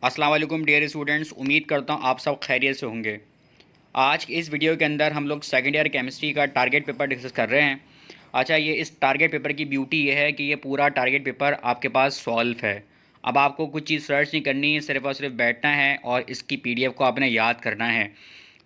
अस्सलाम वालेकुम dear students, उम्मीद करता हूँ आप सब खैरियत से होंगे। आज की इस वीडियो के अंदर हम लोग सेकेंड ईयर केमिस्ट्री का टारगेट पेपर डिस्कस कर रहे हैं। अच्छा, ये इस टारगेट पेपर की ब्यूटी ये है कि ये पूरा टारगेट पेपर आपके पास सॉल्व है। अब आपको कुछ चीज़ सर्च नहीं करनी है, सिर्फ और सिर्फ बैठना है और इसकी पीडीएफ को आपने याद करना है।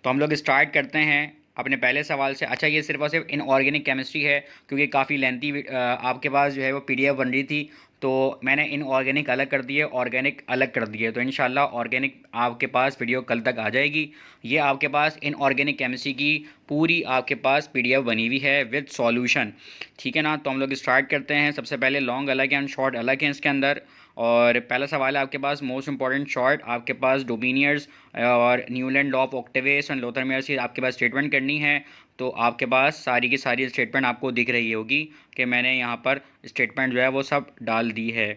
तो हम लोग स्टार्ट करते हैं अपने पहले सवाल से। अच्छा, ये सिर्फ और सिर्फ इनऑर्गेनिक केमिस्ट्री है क्योंकि काफ़ी लेंथी आपके पास जो है वो पीडीएफ बन रही थी, तो मैंने इनऑर्गेनिक अलग कर दिए, ऑर्गेनिक अलग कर दिए। तो इंशाल्लाह ऑर्गेनिक आपके पास वीडियो कल तक आ जाएगी। ये आपके पास इनऑर्गेनिक केमिस्ट्री की पूरी आपके पास पीडीएफ बनी हुई है विद सॉल्यूशन। ठीक है ना। तो हम लोग स्टार्ट करते हैं। सबसे पहले लॉन्ग अलग है और शॉर्ट अलग है इसके अंदर। और पहला सवाल है आपके पास मोस्ट इंपॉर्टेंट शॉर्ट आपके पास डोमिनियर्स और Newlands law of octaves and Lothar Meyer's की आपके पास स्टेटमेंट करनी है। तो आपके पास सारी की सारी स्टेटमेंट आपको दिख रही होगी कि मैंने यहाँ पर स्टेटमेंट जो है वो सब डाल दी है।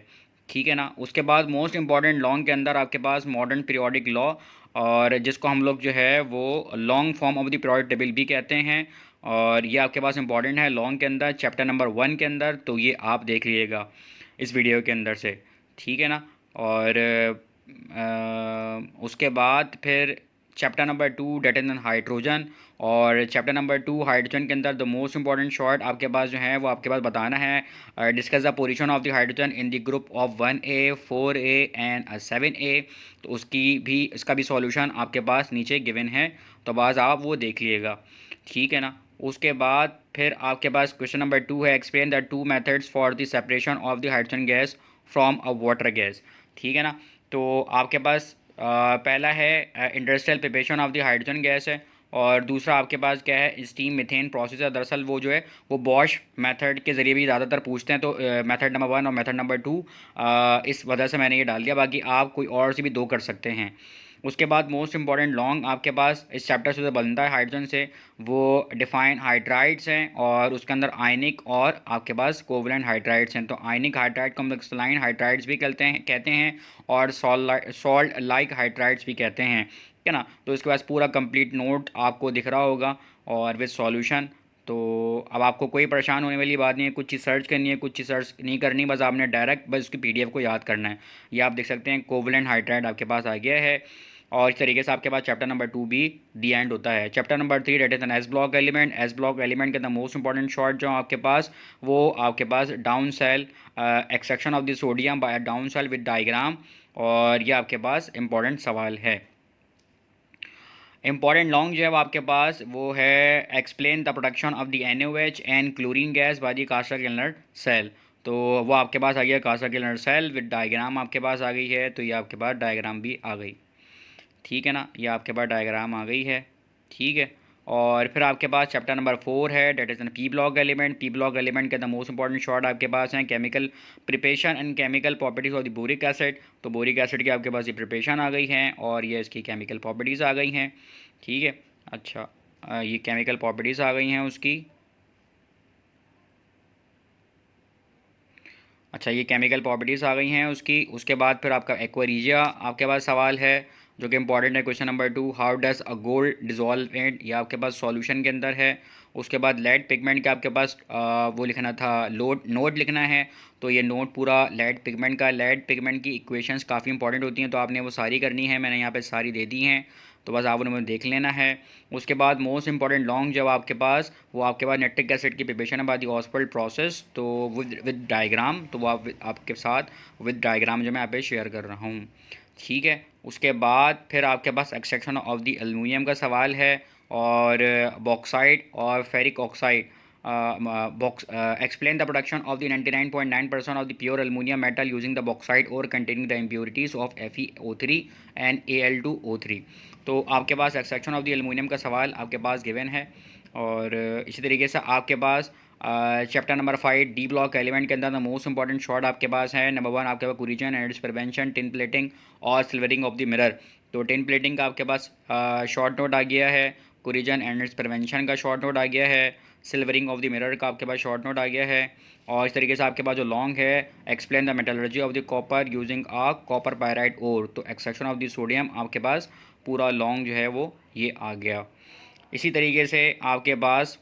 ठीक है ना। उसके बाद मोस्ट इंपॉर्टेंट लॉन्ग के अंदर आपके पास मॉडर्न पीरियोडिक लॉ, और जिसको हम लोग जो है वो long form of the periodic table भी कहते हैं, और ये आपके पास इंपॉर्टेंट है लॉन्ग के अंदर चैप्टर नंबर 1 के अंदर। तो ये आप देख लीजिएगा इस वीडियो के अंदर से। ठीक है ना। और उसके बाद फिर chapter number 2 that is hydrogen, और चैप्टर नंबर 2 हाइड्रोजन के अंदर द मोस्ट इंपॉर्टेंट शॉर्ट आपके पास जो है वो आपके पास बताना है discuss the position of the hydrogen in the group of 1A 4A and 7A। तो इसका भी सॉल्यूशन आपके पास नीचे गिवन है, तो बस आप वो देख लीजिएगा। ठीक है ना। उसके बाद फिर आपके पास क्वेश्चन नंबर 2 है explain the two methods for the separation of the hydrogen gas from a water gas. ठीक है ना। तो आपके पास पहला है industrial preparation of the hydrogen gas है, और दूसरा आपके पास क्या है स्टीम मीथेन प्रोसेस है। दरअसल वो जो है वो बॉश मेथड के ज़रिए भी ज़्यादातर पूछते हैं, तो मेथड नंबर 1 और मेथड नंबर 2 इस वजह से मैंने ये डाल दिया। बाकी आप कोई और से भी दो कर सकते हैं। उसके बाद मोस्ट इंपॉर्टेंट लॉन्ग आपके पास इस चैप्टर से जो बनता है हाइड्रोजन से, वो डिफाइन हाइड्राइड्स हैं, और उसके अंदर आयनिक और आपके पास कोवलेंट हाइड्राइड्स हैं। तो आयनिक हाइड्राइड को हम लोग सलाइन हाइड्राइड्स भी कहते हैं और सॉल्ट लाइक हाइड्राइड्स भी कहते हैं। ठीक है ना। तो इसके पास पूरा कंप्लीट नोट आपको दिख रहा होगा और विद सॉल्यूशन। तो अब आपको कोई परेशान होने वाली बात नहीं है, कुछ चीज़ सर्च करनी है, कुछ चीज़ सर्च नहीं करनी, बस आपने डायरेक्ट बस उसकी पीडीएफ को याद करना है। ये आप देख सकते हैं कोवलेंट हाइड्राइड आपके पास आ गया है। और इस तरीके से आपके पास चैप्टर नंबर 2 भी दी एंड होता है। Chapter number 3 that is an s block element. S block element के अंदर मोस्ट इंपॉर्टेंट शॉर्ट जो आपके पास वो आपके पास Downs cell extraction of the sodium by Downs cell with diagram, और ये आपके पास इंपॉर्टेंट सवाल है। इंपॉर्टेंट लॉन्ग जो है वो आपके पास वो है explain the production of the NaOH and chlorine gas by the Castner Kellner cell. तो वो आपके पास आ गया Castner Kellner cell with diagram आपके पास आ गई है। तो ये आपके पास डायग्राम भी आ गई। ठीक है ना। ये आपके पास डायग्राम आ गई है। ठीक है। और फिर आपके पास चैप्टर नंबर 4 है that is an p block element. P block element के द मोस्ट इंपॉर्टेंट शॉर्ट आपके पास हैं chemical preparation and chemical properties of the boric acid. तो बोरिक एसिड की आपके पास ये प्रिपरेशन आ गई है और ये इसकी केमिकल प्रॉपर्टीज़ आ गई हैं। ठीक है। अच्छा, ये केमिकल प्रॉपर्टीज़ आ गई हैं उसकी। अच्छा, ये केमिकल प्रॉपर्टीज़ आ गई हैं उसकी। उसके बाद फिर आपका एक्वारीजिया आपके पास सवाल है जो कि इंपॉर्टेंट है। Question number 2 how does a gold dissolve in, ये आपके पास सॉल्यूशन के अंदर है। उसके बाद लेड पिगमेंट का आपके पास वो लिखना था, नोट लिखना है। तो ये नोट पूरा लेड पिगमेंट का, लेड पिगमेंट की इक्वेशंस काफ़ी इंपॉर्टेंट होती हैं, तो आपने वो सारी करनी है। मैंने यहाँ पे सारी दे दी हैं, तो बस आप उन्हें देख लेना है। उसके बाद मोस्ट इंपॉर्टेंट लॉन्ग जब आपके पास वो आपके पास नाइट्रिक एसिड की प्रिपरेशन है बाय द ऑस्वाल्ड प्रोसेस, तो विद डायग्राम, तो वो आपके साथ विद डायग्राम जो मैं यहाँ पे शेयर कर रहा हूँ। ठीक है। उसके बाद फिर आपके पास एक्सट्रैक्शन ऑफ द एल्युमिनियम का सवाल है, और बॉक्साइट और ferric oxide explain the production of the 99.9% of the pure aluminum metal using the bauxite ore containing the impurities of FeO3 and Al2O3। तो आपके पास एक्सट्रैक्शन ऑफ द एल्युमिनियम का सवाल आपके पास गिवन है। और इसी तरीके से आपके पास chapter number 5 D block element के अंदर द मोस्ट इंपॉर्टेंट शॉर्ट आपके पास है। नंबर 1 आपके पास corrosion and its prevention, tin plating और सिल्वरिंग ऑफ द मिरर। तो टिन प्लेटिंग का आपके पास शॉर्ट नोट आ गया है, कोरिजन एंड इट्स प्रिवेंशन का शॉर्ट नोट आ गया है, सिल्वरिंग ऑफ द मिरर का आपके पास शॉर्ट नोट आ गया है। और इस तरीके से आपके पास जो लॉन्ग है explain the metallurgy of the copper using a copper pyrite ore. तो एक्सट्रैक्शन ऑफ द सोडियम आपके पास पूरा लॉन्ग जो है वो ये आ गया। इसी तरीके से आपके पास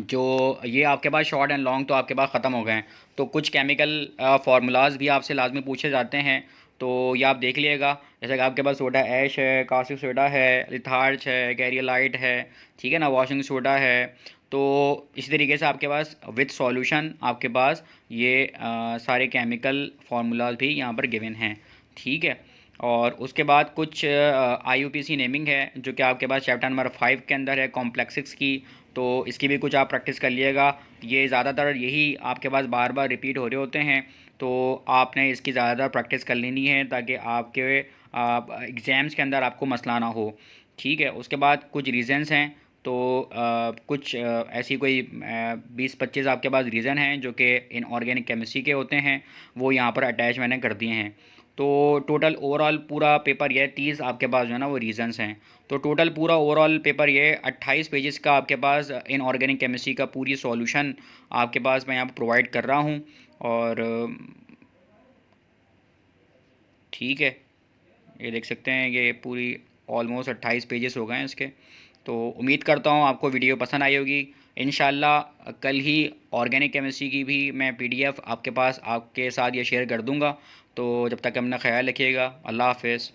जो ये आपके पास शॉर्ट एंड लॉन्ग तो आपके पास ख़त्म हो गए हैं। तो कुछ केमिकल फार्मूलाज भी आपसे लाजमी पूछे जाते हैं, तो ये आप देख लीजिएगा। जैसे कि आपके पास सोडा ऐश है, कास्टिक सोडा है, लिथार्च है, कैरियोलाइट है, ठीक है ना, वॉशिंग सोडा है। तो इसी तरीके से आपके पास विथ सॉल्यूशन आपके पास ये सारे केमिकल फार्मूलाज भी यहाँ पर गिवन हैं, ठीक है। और उसके बाद कुछ IUPAC नेमिंग है जो कि आपके पास चैप्टर नंबर 5 के अंदर है, कॉम्प्लेक्सिक्स की। तो इसकी भी कुछ आप प्रैक्टिस कर लिएगा। ये ज़्यादातर यही आपके पास बार बार रिपीट हो रहे होते हैं, तो आपने इसकी ज़्यादातर प्रैक्टिस कर लेनी है ताकि आपके एग्ज़ाम्स के अंदर आपको मसला ना हो, ठीक है। उसके बाद कुछ रीज़न्स हैं। तो कुछ ऐसी कोई 20-25 आपके पास रीज़न हैं जो कि इनऑर्गेनिक केमिस्ट्री के होते हैं, वो यहाँ पर अटैच मैंने कर दिए हैं। तो टोटल ओवरऑल पूरा पेपर ये 30 आपके पास जो है ना वो रीज़न्स हैं। तो टोटल पूरा ओवरऑल पेपर ये 28 पेजेस का आपके पास इनऑर्गेनिक केमिस्ट्री का पूरी सॉल्यूशन आपके पास मैं यहाँ पर प्रोवाइड कर रहा हूँ। और ठीक है, ये देख सकते हैं ये पूरी ऑलमोस्ट 28 पेजेस हो गए हैं इसके। तो उम्मीद करता हूँ आपको वीडियो पसंद आई होगी। इंशाल्लाह कल ही ऑर्गेनिक केमिस्ट्री की भी मैं PDF आपके पास आपके साथ ये शेयर कर दूँगा। तो जब तक अपना ख्याल रखिएगा, अल्लाह हाफ़िज़।